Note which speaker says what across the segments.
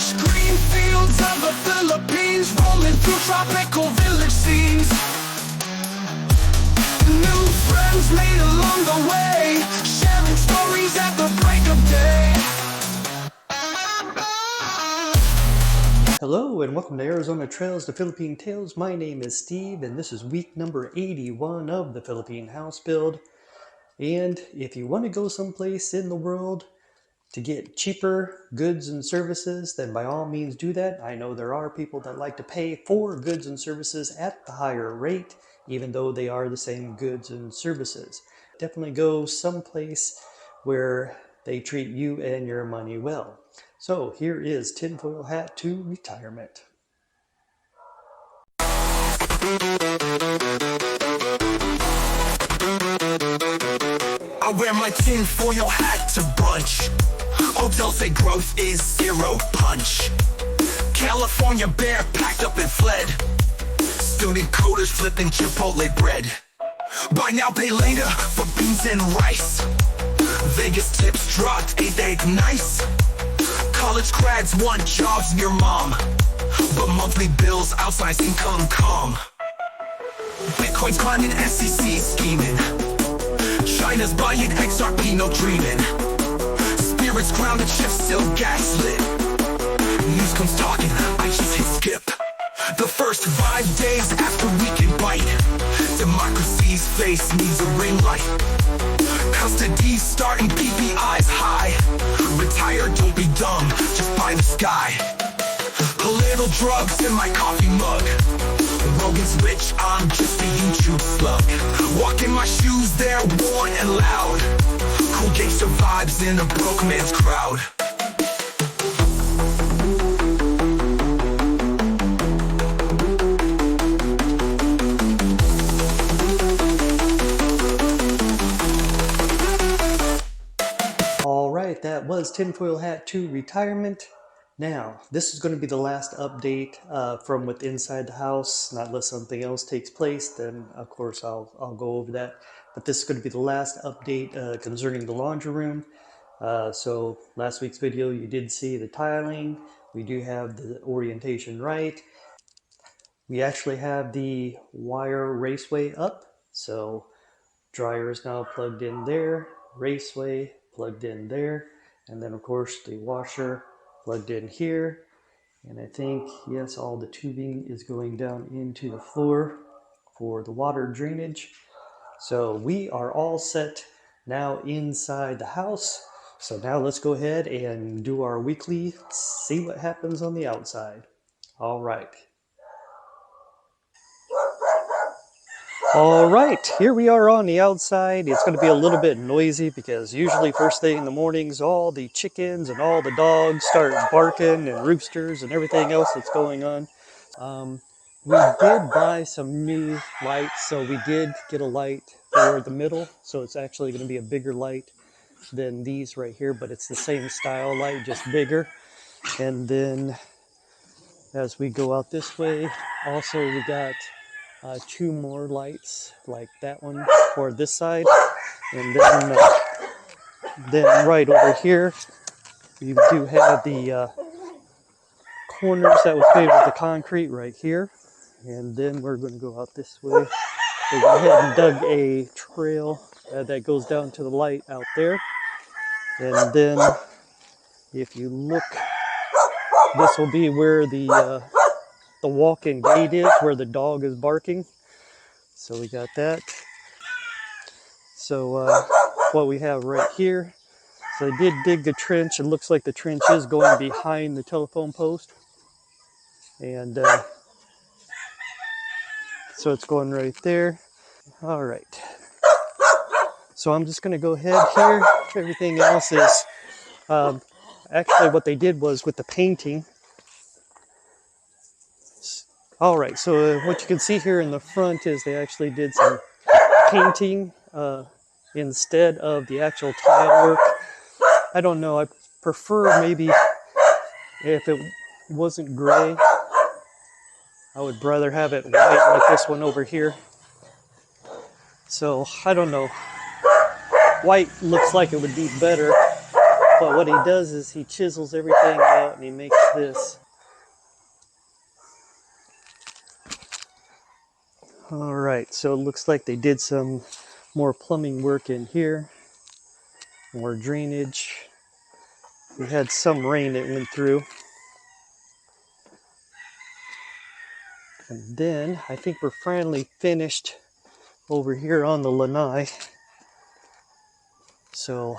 Speaker 1: lush green fields of the Philippines, rolling through tropical village scenes. New friends made along the way, sharing stories at the break of day.
Speaker 2: Hello and welcome to Arizona Trails to Philippine Tales. My name is Steve and this is week number 81 of the Philippine House Build. And if you want to go someplace in the world to get cheaper goods and services, then by all means do that. I know there are people that like to pay for goods and services at the higher rate, even though they are the same goods and services. Definitely go someplace where they treat you and your money well. So here is Tinfoil Hat to Retirement.
Speaker 1: I wear my tinfoil hat to brunch. Hotels say growth is zero punch. California bear packed up and fled. Student coders flipping Chipotle bread. Buy now, pay later for beans and rice. Vegas tips dropped, ain't they nice? College grads want jobs near mom, but monthly bills outsize income calm. Bitcoin's climbing, SEC scheming. China's buying XRP, no dreaming. Spirits grounded, chips still gaslit. News comes talking, I just hit skip. The first 5 days after we can bite, democracy's face needs a ring light. Custody starting, PPI's high. Retire, don't be dumb, just buy the sky. A little drugs in my coffee mug. Rogan's rich, I'm just a YouTube slug. Walk in my shoes, they're worn and loud. Cool gangster vibes in a broke man's crowd.
Speaker 2: Alright, that was Tinfoil Hat to Retirement. Now, this is going to be the last update from within inside the house. Not unless something else takes place, then of course I'll go over that. But this is going to be the last update concerning the laundry room. So last week's video you did see the tiling. We do have the orientation right. We actually have the wire raceway up. So dryer is now plugged in there. Raceway plugged in there. And then of course the washer plugged in here, and I think, yes, all the tubing is going down into the floor for the water drainage. So we are all set now inside the house. So now let's go ahead and do our weekly, see what happens on the outside. All right. All right, here we are on the outside. It's going to be a little bit noisy because usually first thing in the mornings, all the chickens and all the dogs start barking and roosters and everything else that's going on. We did buy some new lights, so we did get a light for the middle. So it's actually going to be a bigger light than these right here, but it's the same style light, just bigger. And then as we go out this way, also we got 2 more lights like that one for this side, and then right over here we do have the corners that was made with the concrete right here. And then we're going to go out this way. We go ahead and dug a trail that goes down to the light out there. And then if you look, this will be where the walk-in gate is, where the dog is barking. So we got that. So what we have right here, so I did dig the trench. It looks like the trench is going behind the telephone post, and so it's going right there. All right, so I'm just going to go ahead here. Everything else is actually what they did was with the painting. All right, so what you can see here in the front is they actually did some painting instead of the actual tile work. I don't know, I prefer maybe if it wasn't gray. I would rather have it white like this one over here. So I don't know. White looks like it would be better, But what he does is he chisels everything out and he makes this. All right, so it looks like they did some more plumbing work in here, more drainage. We had some rain that went through. And then I think we're finally finished over here on the lanai. So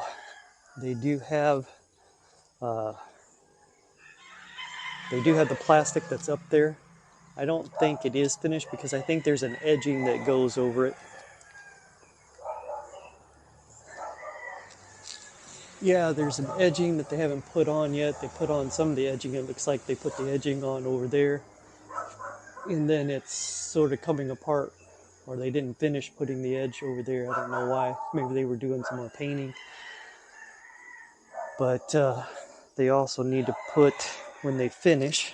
Speaker 2: they do have the plastic that's up there. I don't think it is finished because I think there's an edging that goes over it. Yeah, there's an edging that they haven't put on yet. They put on some of the edging. It looks like they put the edging on over there. And then it's sort of coming apart. Or they didn't finish putting the edge over there. I don't know why. Maybe they were doing some more painting. But they also need to put, when they finish,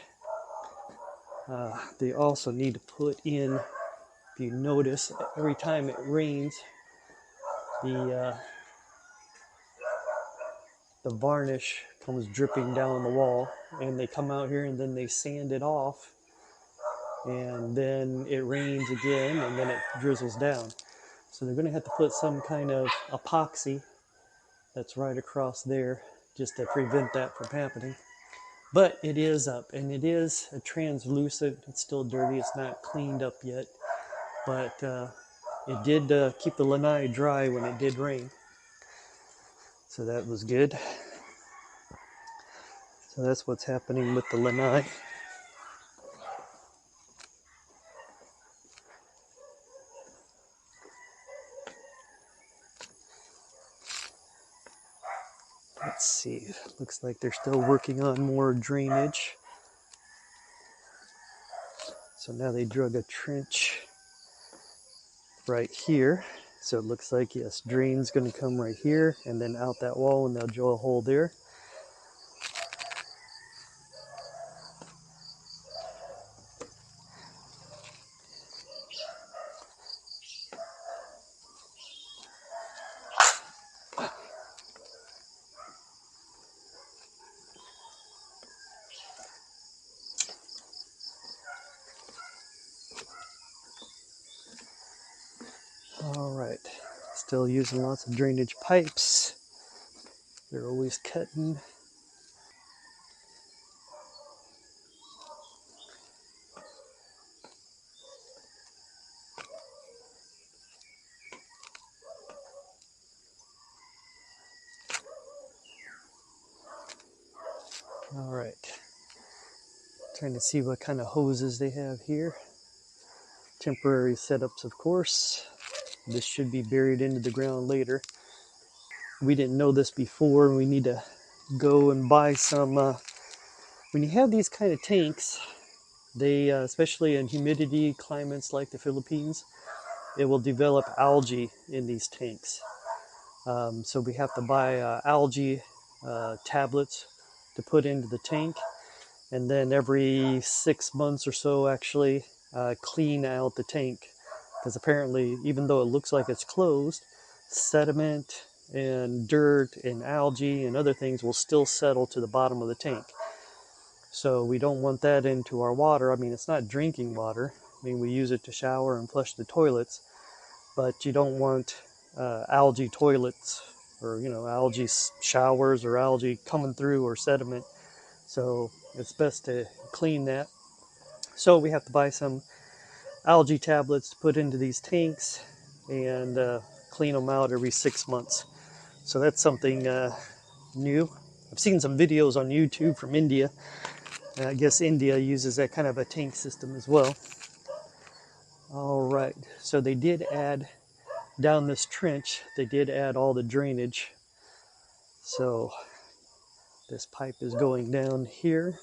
Speaker 2: they also need to put in, if you notice, every time it rains, the varnish comes dripping down the wall, and they come out here and then they sand it off, and then it rains again and then it drizzles down. So they're going to have to put some kind of epoxy that's right across there just to prevent that from happening. But it is up, and it is a translucent. It's still dirty. It's not cleaned up yet, but it did keep the lanai dry when it did rain. So that was good. So that's what's happening with the lanai. Let's see. Looks like they're still working on more drainage. So now they dug a trench right here. So it looks like, yes, drain's going to come right here and then out that wall, and they'll drill a hole there. All right, still using lots of drainage pipes. They're always cutting. All right, trying to see what kind of hoses they have here. Temporary setups, of course. This should be buried into the ground later. We didn't know this before, and we need to go and buy some. When you have these kind of tanks, they, especially in humidity climates like the Philippines, it will develop algae in these tanks. So we have to buy algae tablets to put into the tank, and then every 6 months or so actually clean out the tank, because apparently, even though it looks like it's closed, sediment and dirt and algae and other things will still settle to the bottom of the tank. So we don't want that into our water. I mean, it's not drinking water. I mean, we use it to shower and flush the toilets, but you don't want algae toilets, or, you know, algae showers, or algae coming through, or sediment. So it's best to clean that. So we have to buy some algae tablets to put into these tanks and clean them out every 6 months. So that's something new. I've seen some videos on YouTube from India. I guess India uses that kind of a tank system as well. All right, so they did add down this trench, they did add all the drainage. So this pipe is going down here.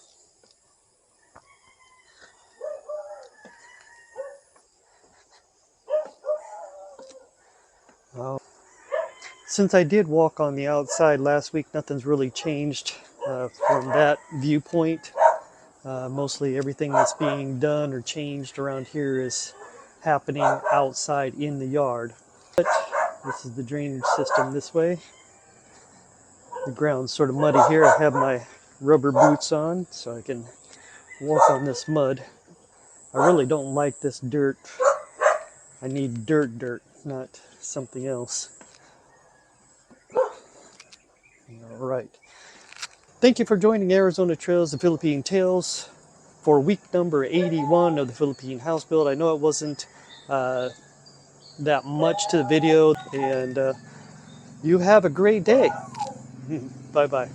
Speaker 2: Since I did walk on the outside last week, nothing's really changed from that viewpoint. Mostly everything that's being done or changed around here is happening outside in the yard. But this is the drainage system this way. The ground's sort of muddy here. I have my rubber boots on so I can walk on this mud. I really don't like this dirt. I need dirt, not something else. All right. Thank you for joining Arizona Trails, the Philippine Tales, for week number 81 of the Philippine house build. I know it wasn't that much to the video, and you have a great day. Bye-bye.